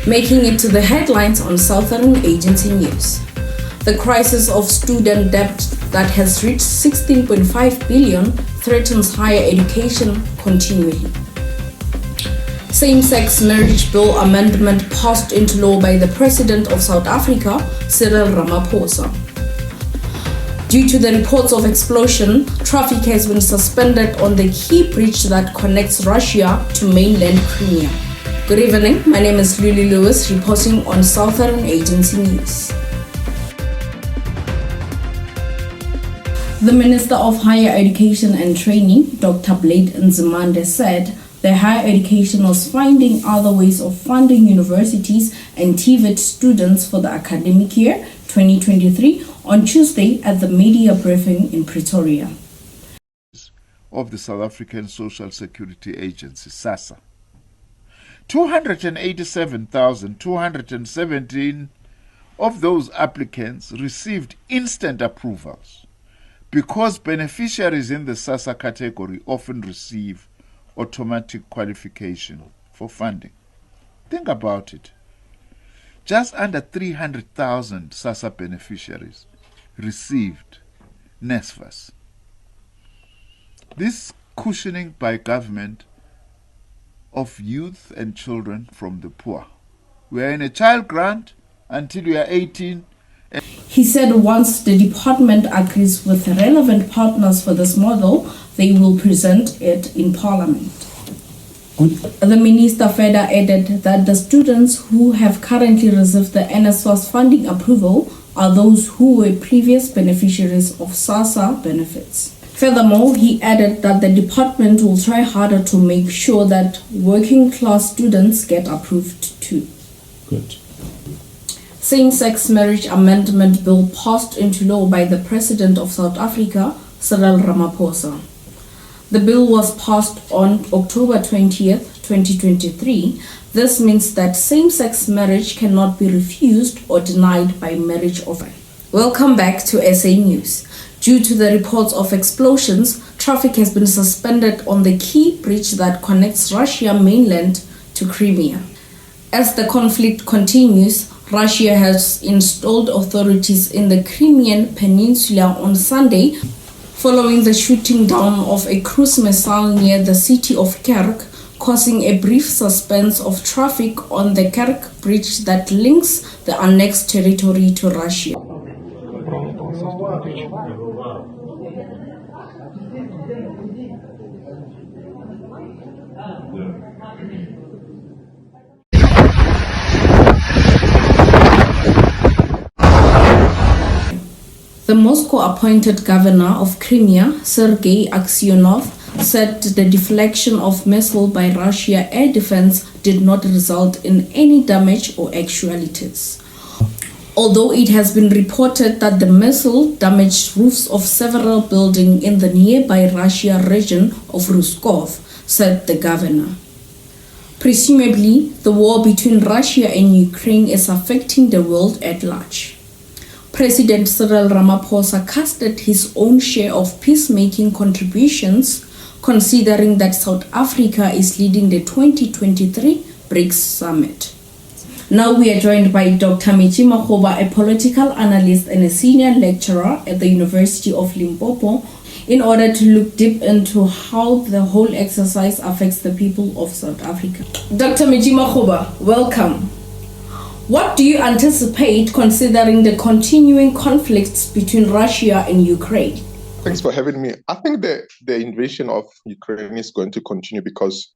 making it to the headlines on Southern Agency News. The crisis of student debt that has reached 16.5 billion threatens higher education continually. Same-sex marriage bill amendment passed into law by the President of South Africa, Cyril Ramaphosa. Due to the reports of explosion, traffic has been suspended on the key bridge that connects Russia to mainland Crimea. Good evening, my name is Lily Lewis, reporting on Southern Agency News. The Minister of Higher Education and Training, Dr. Blade Nzimande, said the higher education was finding other ways of funding universities and TVET students for the academic year 2023 on Tuesday at the media briefing in Pretoria. Of the South African Social Security Agency, SASSA. 287,217 of those applicants received instant approvals because beneficiaries in the SASSA category often receive automatic qualification for funding. Think about it. Just under 300,000 SASSA beneficiaries received NSFAS. This cushioning by government of youth and children from the poor. We are in a child grant until we are 18. He said once the department agrees with relevant partners for this model, they will present it in Parliament. The minister further added that the students who have currently received the NSFAS funding approval are those who were previous beneficiaries of SASSA benefits. Furthermore, he added that the department will try harder to make sure that working class students get approved too. Good. Same-sex marriage amendment bill passed into law by the President of South Africa, Cyril Ramaphosa. The bill was passed on October 20th, 2023. This means that same-sex marriage cannot be refused or denied by marriage offer. Welcome back to SANews. Due to the reports of explosions, traffic has been suspended on the key bridge that connects Russia mainland to Crimea. As the conflict continues, Russia has installed authorities in the Crimean Peninsula on Sunday following the shooting down of a cruise missile near the city of Kerch, causing a brief suspense of traffic on the Kerch bridge that links the annexed territory to Russia. The Moscow-appointed governor of Crimea, Sergei Aksyonov, said the deflection of missile by Russia air defense did not result in any damage or actualities. Although it has been reported that the missile damaged roofs of several buildings in the nearby Russia region of Ruskov, said the governor. Presumably, the war between Russia and Ukraine is affecting the world at large. President Cyril Ramaphosa casted his own share of peacemaking contributions, considering that South Africa is leading the 2023 BRICS Summit. Now we are joined by Dr. Mechi Makgoba, a political analyst and a senior lecturer at the University of Limpopo, in order to look deep into how the whole exercise affects the people of South Africa. Dr. Mechi Makgoba, welcome. What do you anticipate considering the continuing conflicts between Russia and Ukraine? Thanks for having me. I think the invasion of Ukraine is going to continue because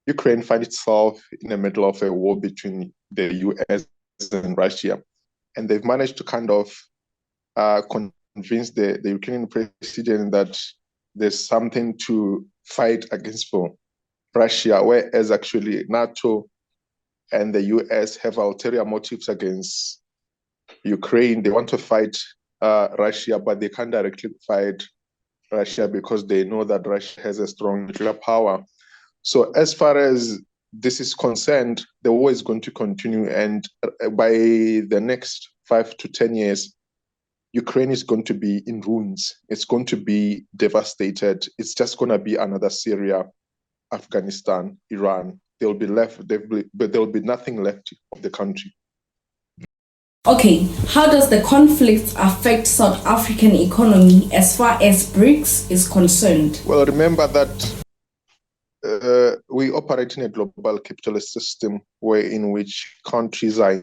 Ukraine finds itself in the middle of a war between the US and Russia. And they've managed to kind of convince the Ukrainian president that there's something to fight against for Russia, whereas actually NATO and the US have ulterior motives against Ukraine. They want to fight Russia, but they can't directly fight Russia because they know that Russia has a strong nuclear power. So as far as this is concerned, the war is going to continue, and by the next 5 to 10 years, Ukraine is going to be in ruins. It's going to be devastated. It's just going to be another Syria, Afghanistan, Iran. there'll be nothing left of the country. Okay, how does the conflict affect South African economy as far as BRICS is concerned? Well, remember that we operate in a global capitalist system in which countries are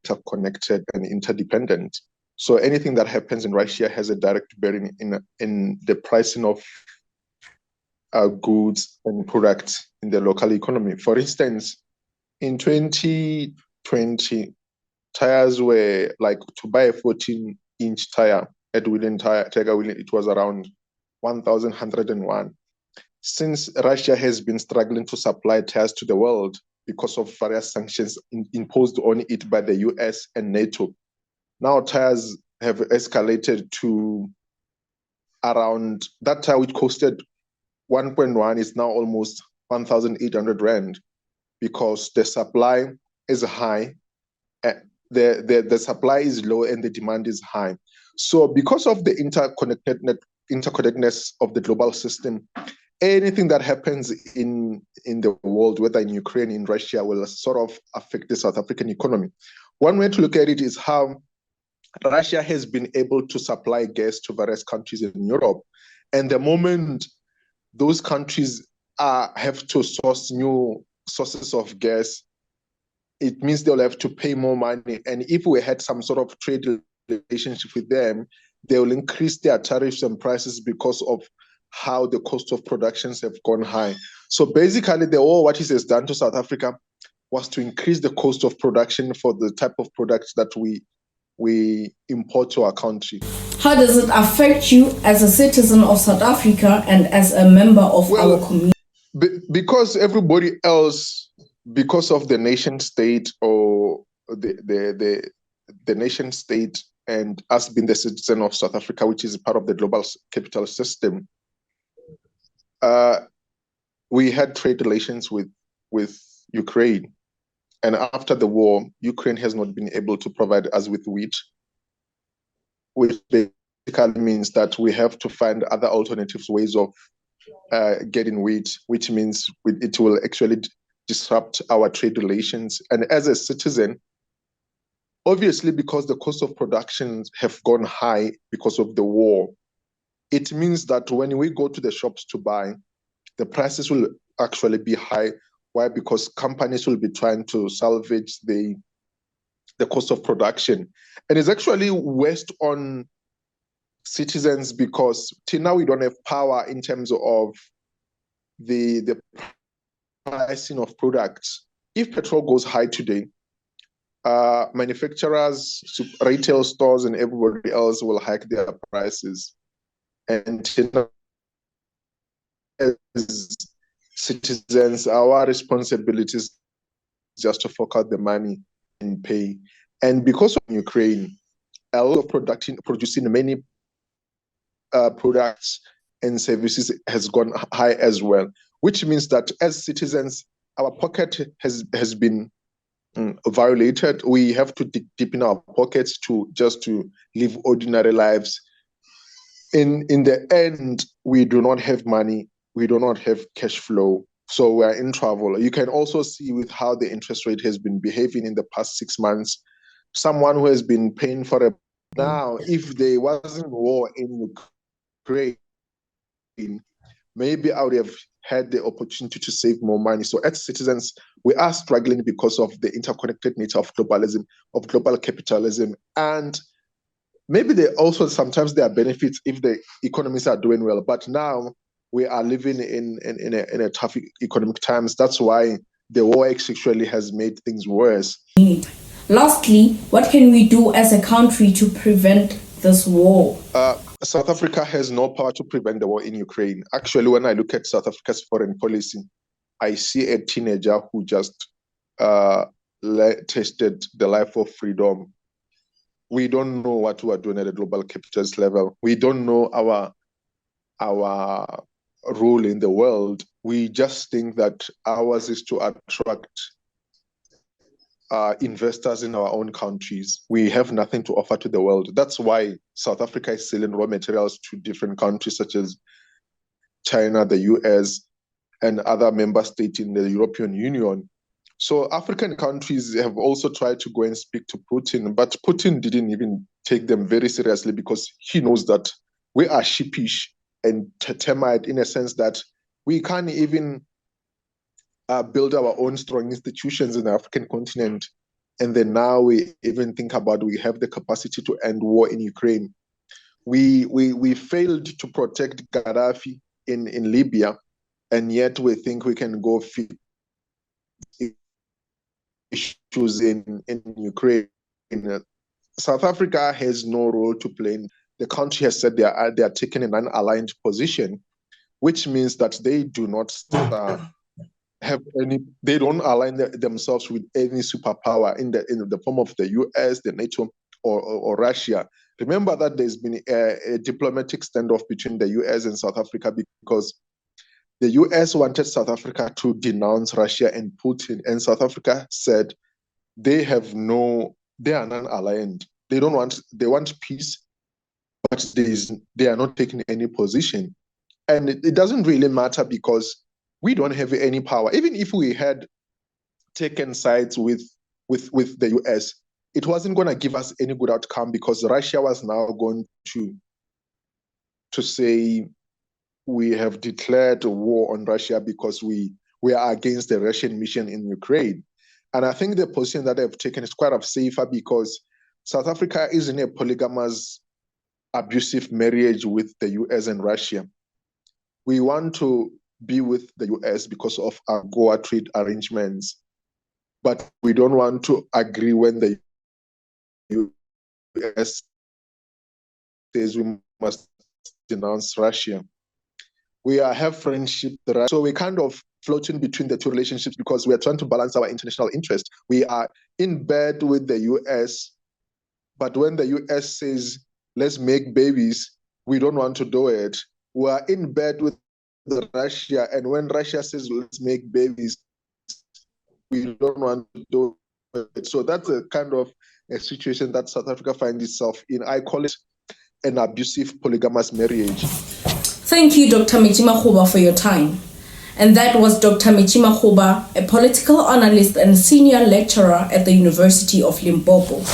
interconnected and interdependent. So anything that happens in Russia has a direct bearing in the pricing of goods and products in the local economy. For instance, in 2020, tires were like, to buy a 14-inch tire at Tiger Wheeler, it was around 1,101. Since Russia has been struggling to supply tires to the world because of various sanctions imposed on it by the US and NATO, now tires have escalated to around, that tire which costed 1.1 is now almost 1,800 Rand, because the supply is high, the supply is low and the demand is high. So because of the interconnectedness of the global system, anything that happens in the world, whether in Ukraine, in Russia, will sort of affect the South African economy. One way to look at it is how Russia has been able to supply gas to various countries in Europe. And the moment those countries have to source new sources of gas, it means they'll have to pay more money. And if we had some sort of trade relationship with them, they will increase their tariffs and prices because of how the cost of productions have gone high. So basically, the war, what it has done to South Africa was to increase the cost of production for the type of products that we import to our country. How does it affect you as a citizen of South Africa and as a member of our community? Because everybody else, because of the nation state or the nation state, and us being the citizen of South Africa, which is part of the global capital system, we had trade relations with Ukraine. And after the war, Ukraine has not been able to provide us with wheat, which basically means that we have to find other alternative ways of getting wheat, which means it will actually disrupt our trade relations. And as a citizen, obviously, because the cost of production have gone high because of the war, it means that when we go to the shops to buy, the prices will actually be high. Why? Because companies will be trying to salvage the cost of production. And it's actually waste on citizens, because till now we don't have power in terms of the pricing of products. If petrol goes high today, manufacturers, retail stores, and everybody else will hike their prices. And as citizens, our responsibility is just to fork out the money and pay. And because of Ukraine, a lot of producing many products and services has gone high as well, which means that as citizens, our pocket has been violated. We have to dig deep in our pockets to live ordinary lives. In the end, we do not have money. We do not have cash flow. So we're in trouble. You can also see with how the interest rate has been behaving in the past 6 months. Someone who has been paying for a now, if there wasn't war in Ukraine, maybe I would have had the opportunity to save more money. So as citizens, we are struggling because of the interconnected nature of globalism, of global capitalism. And maybe sometimes there are benefits if the economies are doing well. But now we are living in a tough economic times. That's why the war actually has made things worse. Lastly, what can we do as a country to prevent this war? South Africa has no power to prevent the war in Ukraine. Actually, when I look at South Africa's foreign policy, I see a teenager who just tasted the life of freedom. We don't know what we are doing at a global capitalist level. We don't know our role in the world. We just think that ours is to attract investors in our own countries. We have nothing to offer to the world. That's why South Africa is selling raw materials to different countries such as China, the US, and other member states in the European Union. So African countries have also tried to go and speak to Putin, but Putin didn't even take them very seriously because he knows that we are sheepish and termite in a sense that we can't even build our own strong institutions in the African continent. And then now we even think about we have the capacity to end war in Ukraine. We failed to protect Gaddafi in Libya, and yet we think we can go fix issues in Ukraine. South Africa has no role to play. The country has said they are taking an unaligned position, which means that they do not have any. They don't align themselves with any superpower in the form of the U.S., the NATO, or Russia. Remember that there's been a diplomatic standoff between the U.S. and South Africa because the U.S. wanted South Africa to denounce Russia and Putin, and South Africa said they are non-aligned. They want peace, but they are not taking any position. And it doesn't really matter because we don't have any power. Even if we had taken sides with the US, it wasn't going to give us any good outcome because Russia was now going to say we have declared war on Russia because we are against the Russian mission in Ukraine. And I think the position that they've taken is quite safer because South Africa is in a polygamous, abusive marriage with the US and Russia. We want to be with the US because of our AGOA trade arrangements, but we don't want to agree when the US says we must denounce Russia. We have friendship, so we kind of floating between the two relationships because we are trying to balance our international interest. We are in bed with the US, but when the US says, let's make babies, we don't want to do it. We are in bed with Russia, and when Russia says, let's make babies, we don't want to do it. So that's a kind of a situation that South Africa finds itself in. I call it an abusive polygamous marriage. Thank you, Dr. Michima Khuba, for your time. And that was Dr. Michima Khuba, a political analyst and senior lecturer at the University of Limpopo.